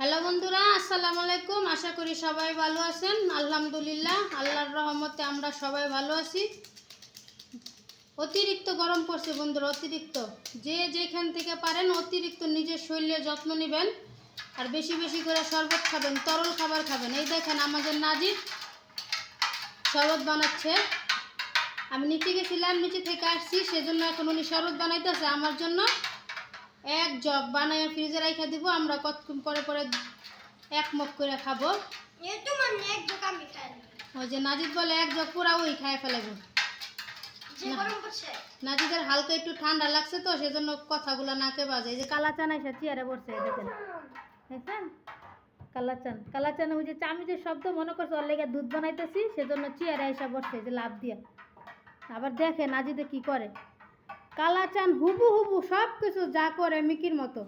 Hello বন্ধুরা, আসসালামু আলাইকুম। আশা করি সবাই ভালো আছেন। আলহামদুলিল্লাহ, আল্লাহর রহমতে আমরা সবাই ভালো আছি। অতিরিক্ত গরম পড়ছে বন্ধুরা, অতিরিক্ত। যে যেখান থেকে পারেন অতিরিক্ত নিজের শরীরের যত্ন নেবেন, আর বেশি বেশি করে শরবত খাবেন, তরল খাবার খাবেন। এই দেখেন আমাদের নাজির শরবত বানাচ্ছে। আমি নিচে গেছিলাম, নিচে থেকে আসছি, সেজন্য এখন উনি শরবত বানাইতেছে আমার জন্য। এক জগ বানায় ফ্রিজে রাখা দিব, আমরা কতক্ষণ পরে পরে এক মগ করে খাবো। ওই যে নাজিদ বলে এক জগ পুরা ওই খায় ফেলাবো। নাজিদের হালকা একটু ঠান্ডা লাগছে তো, সেজন্য কথাগুলো নাকে বাজে। এই যে কালাচান এসে চেয়ারে বসছে, দেখেন দেখেন কালাচান ওই যে চামিচের শব্দ মনে করছে, ওর লেগে দুধ বানাইতেছি, সেজন্য চেয়ারে এসে বসছে যে লাভ দিয়ে। আবার দেখে নাজিদে কি করে, কালাচান হুবু হুবু সব কিছু যা করে মিকির মতো।